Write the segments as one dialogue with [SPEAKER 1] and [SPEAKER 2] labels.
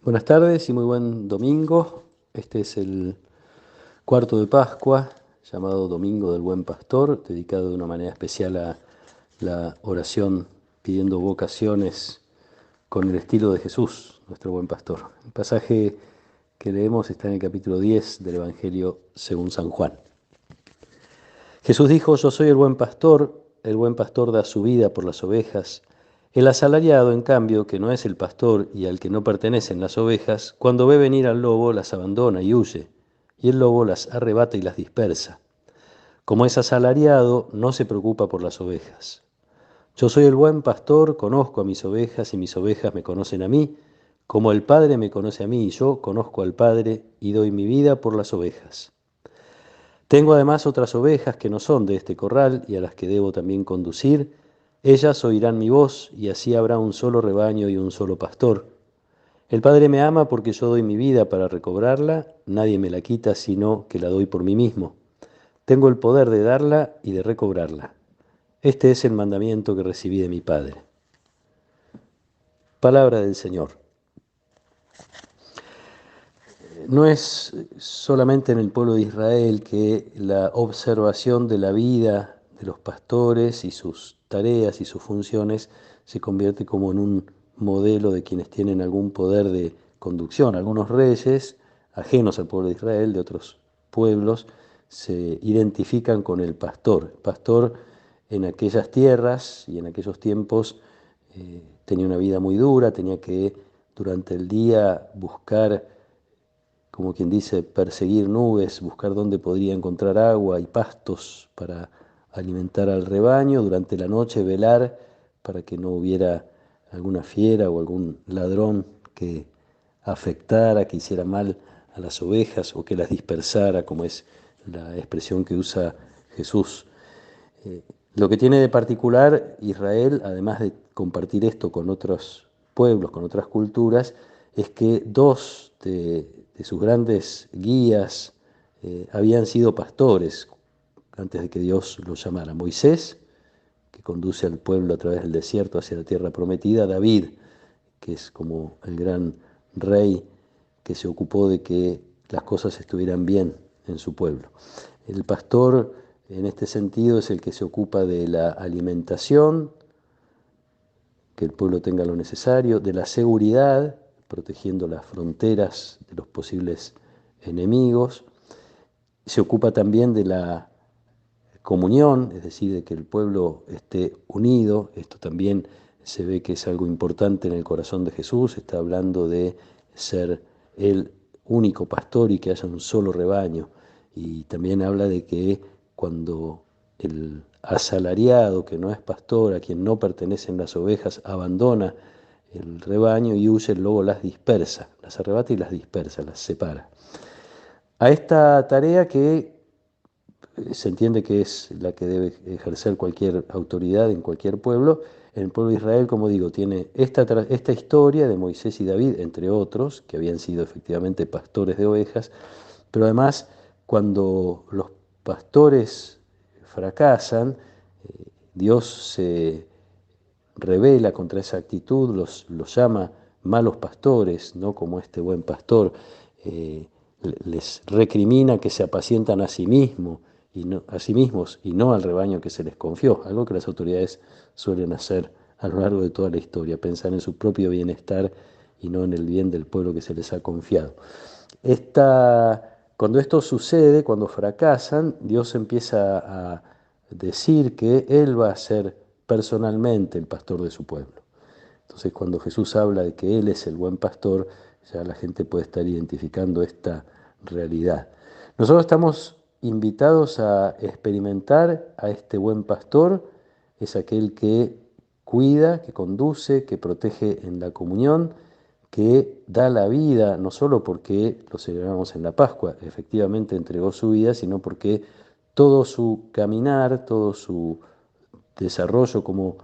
[SPEAKER 1] Buenas tardes y muy buen domingo. Este es el cuarto de Pascua, llamado Domingo del Buen Pastor, dedicado de una manera especial a la oración pidiendo vocaciones con el estilo de Jesús, nuestro buen pastor. El pasaje que leemos está en el capítulo 10 del Evangelio según San Juan. Jesús dijo: Yo soy el buen pastor da su vida por las ovejas. El asalariado, en cambio, que no es el pastor y al que no pertenecen las ovejas, cuando ve venir al lobo, las abandona y huye, y el lobo las arrebata y las dispersa. Como es asalariado, no se preocupa por las ovejas. Yo soy el buen pastor, conozco a mis ovejas y mis ovejas me conocen a mí, como el Padre me conoce a mí y yo conozco al Padre y doy mi vida por las ovejas. Tengo además otras ovejas que no son de este corral y a las que debo también conducir. Ellas oirán mi voz y así habrá un solo rebaño y un solo pastor. El Padre me ama porque yo doy mi vida para recobrarla. Nadie me la quita sino que la doy por mí mismo. Tengo el poder de darla y de recobrarla. Este es el mandamiento que recibí de mi Padre. Palabra del Señor. No es solamente en el pueblo de Israel que la observación de la vida de los pastores y sus tareas y sus funciones se convierte como en un modelo de quienes tienen algún poder de conducción. Algunos reyes, ajenos al pueblo de Israel, de otros pueblos, se identifican con el pastor. El pastor en aquellas tierras y en aquellos tiempos tenía una vida muy dura, tenía que durante el día buscar, como quien dice, perseguir nubes, buscar dónde podría encontrar agua y pastos para alimentar al rebaño, durante la noche velar para que no hubiera alguna fiera o algún ladrón que afectara, que hiciera mal a las ovejas o que las dispersara, como es la expresión que usa Jesús. Lo que tiene de particular Israel, además de compartir esto con otros pueblos, con otras culturas, es que dos de sus grandes guías habían sido pastores antes de que Dios los llamara. Moisés, que conduce al pueblo a través del desierto hacia la tierra prometida; David, que es como el gran rey que se ocupó de que las cosas estuvieran bien en su pueblo. El pastor, en este sentido, es el que se ocupa de la alimentación, que el pueblo tenga lo necesario, de la seguridad, protegiendo las fronteras de los posibles enemigos. Se ocupa también de la comunión, es decir, de que el pueblo esté unido. Esto también se ve que es algo importante en el corazón de Jesús. Está hablando de ser el único pastor y que haya un solo rebaño. Y también habla de que cuando el asalariado, que no es pastor, a quien no pertenecen las ovejas, abandona el rebaño y huye, el lobo las dispersa, las arrebata y las dispersa, las separa. A esta tarea que se entiende que es la que debe ejercer cualquier autoridad en cualquier pueblo. El pueblo de Israel, como digo, tiene esta historia de Moisés y David, entre otros, que habían sido efectivamente pastores de ovejas, pero además cuando los pastores fracasan, Dios se revela contra esa actitud, los llama malos pastores, no como este buen pastor. Les recrimina que se apacientan a sí mismos y no al rebaño que se les confió, algo que las autoridades suelen hacer a lo largo de toda la historia, pensar en su propio bienestar y no en el bien del pueblo que se les ha confiado. Cuando esto sucede, cuando fracasan, Dios empieza a decir que Él va a ser personalmente el pastor de su pueblo. Entonces, cuando Jesús habla de que Él es el buen pastor, ya la gente puede estar identificando esta realidad. Nosotros estamos invitados a experimentar a este buen pastor. Es aquel que cuida, que conduce, que protege en la comunión, que da la vida, no solo porque lo celebramos en la Pascua, efectivamente entregó su vida, sino porque todo su caminar, todo su desarrollo como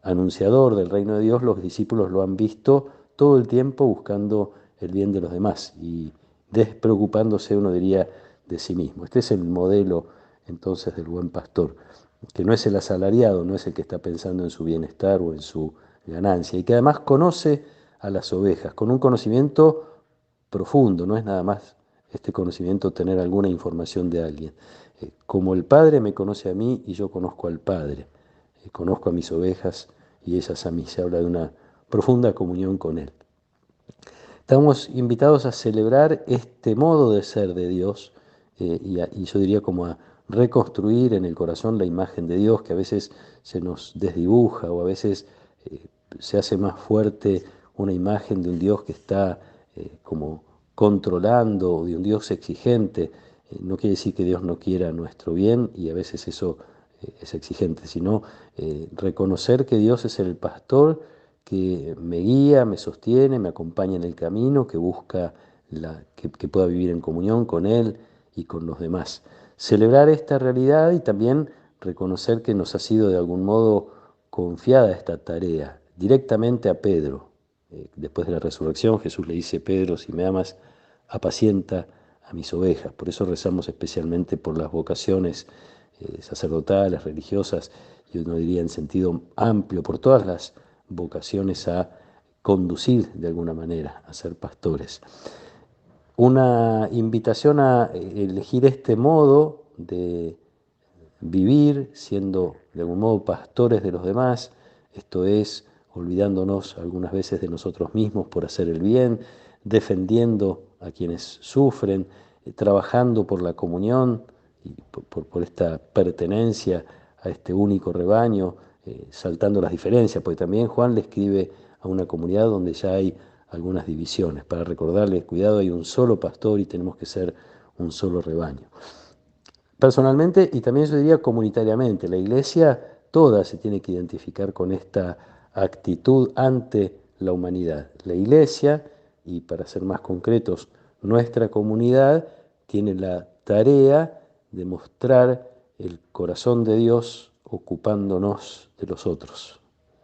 [SPEAKER 1] anunciador del reino de Dios, los discípulos lo han visto todo el tiempo buscando el bien de los demás y despreocupándose, uno diría, de sí mismo. Este es el modelo entonces del buen pastor, que no es el asalariado, no es el que está pensando en su bienestar o en su ganancia, y que además conoce a las ovejas, con un conocimiento profundo, no es nada más este conocimiento tener alguna información de alguien. Como el Padre me conoce a mí y yo conozco al Padre, conozco a mis ovejas y ellas a mí, se habla de una profunda comunión con Él. Estamos invitados a celebrar este modo de ser de Dios y yo diría como a reconstruir en el corazón la imagen de Dios que a veces se nos desdibuja o a veces se hace más fuerte una imagen de un Dios que está como controlando, o de un Dios exigente. No quiere decir que Dios no quiera nuestro bien y a veces eso es exigente, sino reconocer que Dios es el pastor que me guía, me sostiene, me acompaña en el camino, que busca que pueda vivir en comunión con Él y con los demás. Celebrar esta realidad y también reconocer que nos ha sido de algún modo confiada esta tarea directamente a Pedro. Después de la resurrección, Jesús le dice: Pedro, si me amas, apacienta a mis ovejas. Por eso rezamos especialmente por las vocaciones sacerdotales, religiosas, y uno diría en sentido amplio, por todas las vocaciones a conducir de alguna manera, a ser pastores. Una invitación a elegir este modo de vivir siendo de algún modo pastores de los demás, esto es, olvidándonos algunas veces de nosotros mismos por hacer el bien, defendiendo a quienes sufren, trabajando por la comunión y por esta pertenencia a este único rebaño, saltando las diferencias, porque también Juan le escribe a una comunidad donde ya hay algunas divisiones, para recordarles, cuidado, hay un solo pastor y tenemos que ser un solo rebaño. Personalmente, y también yo diría comunitariamente, la Iglesia toda se tiene que identificar con esta actitud ante la humanidad. La Iglesia, y para ser más concretos, nuestra comunidad, tiene la tarea de mostrar el corazón de Dios ocupándonos de los otros,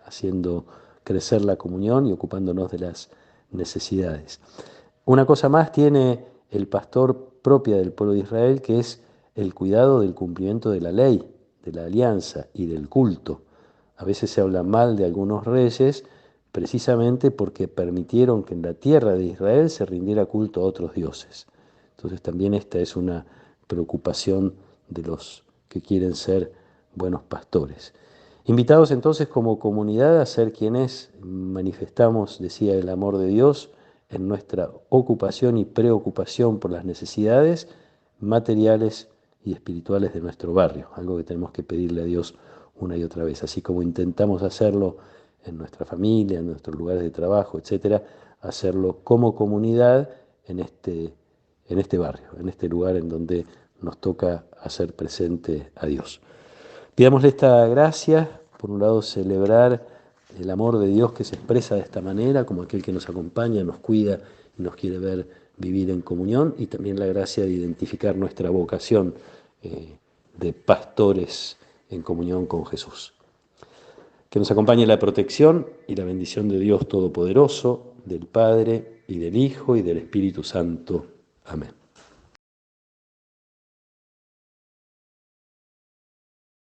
[SPEAKER 1] haciendo crecer la comunión y ocupándonos de las necesidades. Una cosa más tiene el pastor propia del pueblo de Israel, que es el cuidado del cumplimiento de la ley, de la alianza y del culto. A veces se habla mal de algunos reyes precisamente porque permitieron que en la tierra de Israel se rindiera culto a otros dioses. Entonces también esta es una preocupación de los que quieren ser buenos pastores. Invitados entonces como comunidad a ser quienes manifestamos, decía, el amor de Dios en nuestra ocupación y preocupación por las necesidades materiales y espirituales de nuestro barrio, algo que tenemos que pedirle a Dios una y otra vez, así como intentamos hacerlo en nuestra familia, en nuestros lugares de trabajo, etcétera, hacerlo como comunidad en este barrio, en este lugar en donde nos toca hacer presente a Dios. Pidámosle esta gracia, por un lado celebrar el amor de Dios que se expresa de esta manera, como aquel que nos acompaña, nos cuida y nos quiere ver vivir en comunión, y también la gracia de identificar nuestra vocación de pastores en comunión con Jesús. Que nos acompañe la protección y la bendición de Dios Todopoderoso, del Padre y del Hijo y del Espíritu Santo. Amén.